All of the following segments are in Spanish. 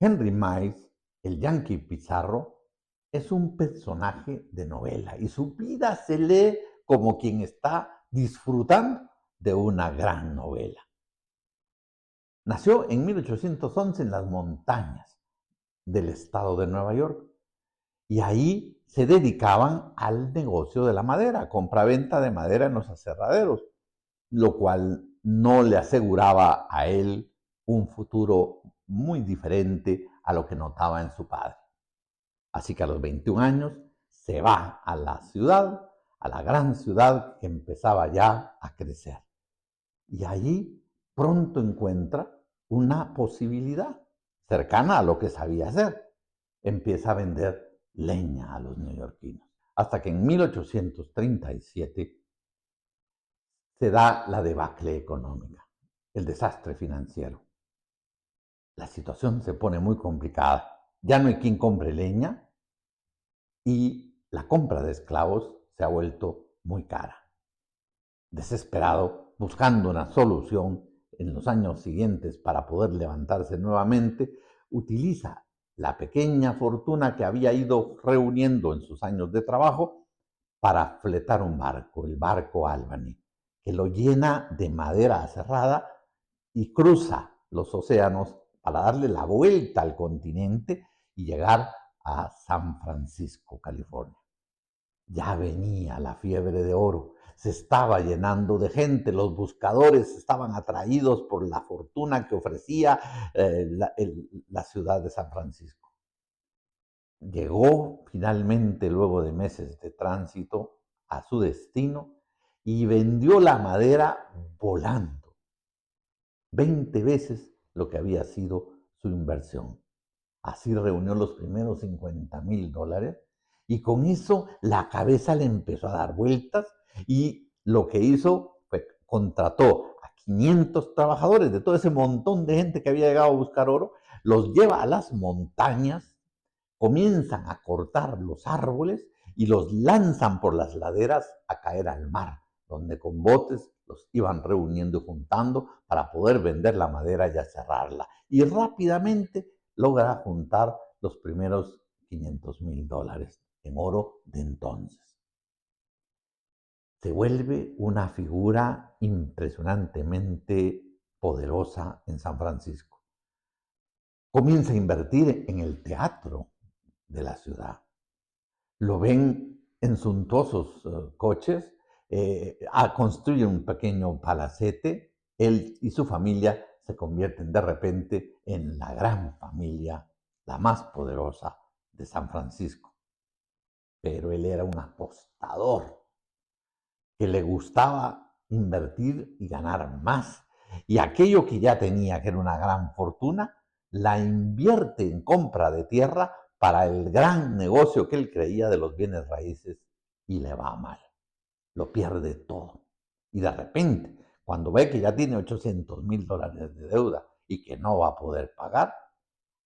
Henry Miles, el Yankee Pizarro, es un personaje de novela y su vida se lee como quien está disfrutando de una gran novela. Nació en 1811 en las montañas del estado de Nueva York y ahí se dedicaban al negocio de la madera, compra-venta de madera en los aserraderos, lo cual no le aseguraba a él un futuro muy diferente a lo que notaba en su padre. Así que a los 21 años se va a la ciudad, a la gran ciudad que empezaba ya a crecer. Y allí pronto encuentra una posibilidad cercana a lo que sabía hacer. Empieza a vender leña a los neoyorquinos. Hasta que en 1837 se da la debacle económica, el desastre financiero. La situación se pone muy complicada. Ya no hay quien compre leña y la compra de esclavos se ha vuelto muy cara. Desesperado, buscando una solución en los años siguientes para poder levantarse nuevamente, utiliza la pequeña fortuna que había ido reuniendo en sus años de trabajo para fletar un barco, el barco Albany, que lo llena de madera aserrada y cruza los océanos para darle la vuelta al continente y llegar a San Francisco, California. Ya venía la fiebre de oro, se estaba llenando de gente, los buscadores estaban atraídos por la fortuna que ofrecía la ciudad de San Francisco. Llegó finalmente, luego de meses de tránsito, a su destino y vendió la madera volando, 20 veces lo que había sido su inversión. Así reunió los primeros $50,000 y con eso la cabeza le empezó a dar vueltas y lo que hizo fue contrató a 500 trabajadores de todo ese montón de gente que había llegado a buscar oro, los lleva a las montañas, comienzan a cortar los árboles y los lanzan por las laderas a caer al mar, donde con botes los iban reuniendo y juntando para poder vender la madera y cerrarla. Y rápidamente logra juntar los primeros $500,000 en oro de entonces. Se vuelve una figura impresionantemente poderosa en San Francisco. Comienza a invertir en el teatro de la ciudad. Lo ven en suntuosos coches, construye un pequeño palacete, él y su familia se convierten de repente en la gran familia, la más poderosa de San Francisco. Pero él era un apostador que le gustaba invertir y ganar más. Y aquello que ya tenía, que era una gran fortuna, la invierte en compra de tierra para el gran negocio que él creía de los bienes raíces y le va mal. Lo pierde todo. Y de repente, cuando ve que ya tiene $800,000 de deuda y que no va a poder pagar,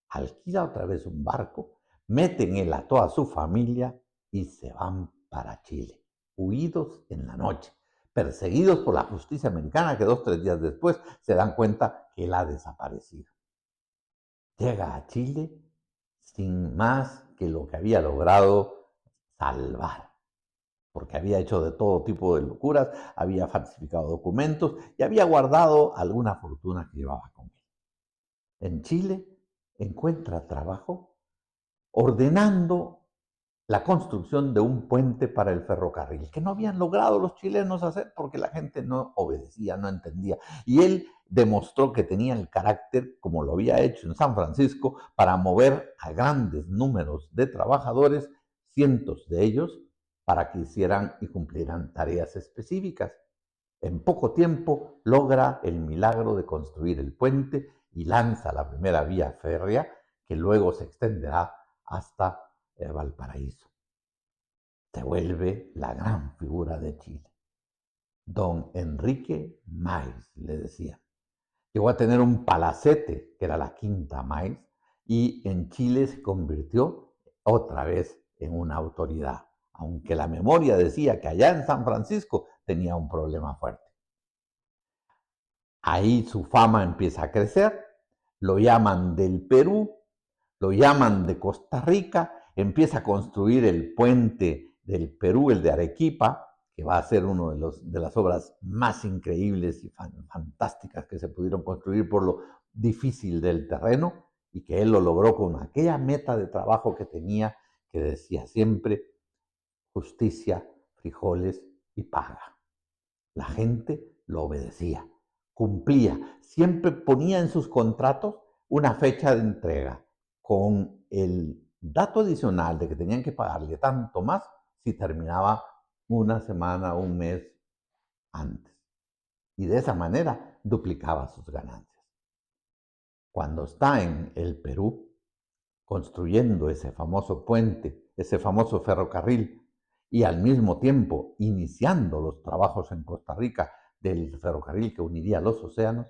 alquila otra vez un barco, mete en él a toda su familia y se van para Chile, huidos en la noche, perseguidos por la justicia americana que 2 o 3 días después se dan cuenta que él ha desaparecido. Llega a Chile sin más que lo que había logrado salvar, porque había hecho de todo tipo de locuras, había falsificado documentos y había guardado alguna fortuna que llevaba con él. En Chile encuentra trabajo ordenando la construcción de un puente para el ferrocarril, que no habían logrado los chilenos hacer porque la gente no obedecía, no entendía. Y él demostró que tenía el carácter, como lo había hecho en San Francisco, para mover a grandes números de trabajadores, cientos de ellos, para que hicieran y cumplieran tareas específicas. En poco tiempo logra el milagro de construir el puente y lanza la primera vía férrea que luego se extenderá hasta Valparaíso. Se vuelve la gran figura de Chile. Don Enrique Miles, le decía. Llegó a tener un palacete, que era la Quinta Miles, y en Chile se convirtió otra vez en una autoridad, aunque la memoria decía que allá en San Francisco tenía un problema fuerte. Ahí su fama empieza a crecer, lo llaman del Perú Lo llaman de Costa Rica, empieza a construir el puente del Perú, el de Arequipa, que va a ser una de las obras más increíbles y fantásticas que se pudieron construir por lo difícil del terreno, y que él lo logró con aquella meta de trabajo que tenía, que decía siempre: justicia, frijoles y paga. La gente lo obedecía, cumplía, siempre ponía en sus contratos una fecha de entrega, con el dato adicional de que tenían que pagarle tanto más si terminaba una semana o un mes antes. Y de esa manera duplicaba sus ganancias. Cuando está en el Perú construyendo ese famoso puente, ese famoso ferrocarril, y al mismo tiempo iniciando los trabajos en Costa Rica del ferrocarril que uniría los océanos,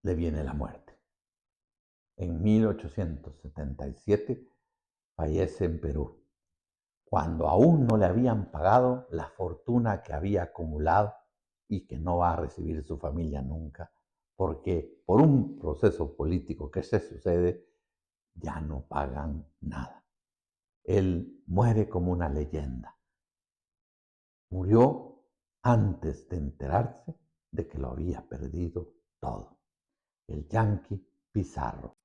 le viene la muerte. En 1877 fallece en Perú, cuando aún no le habían pagado la fortuna que había acumulado y que no va a recibir su familia nunca, porque por un proceso político que se sucede, ya no pagan nada. Él muere como una leyenda. Murió antes de enterarse de que lo había perdido todo. El Yanqui Pizarro.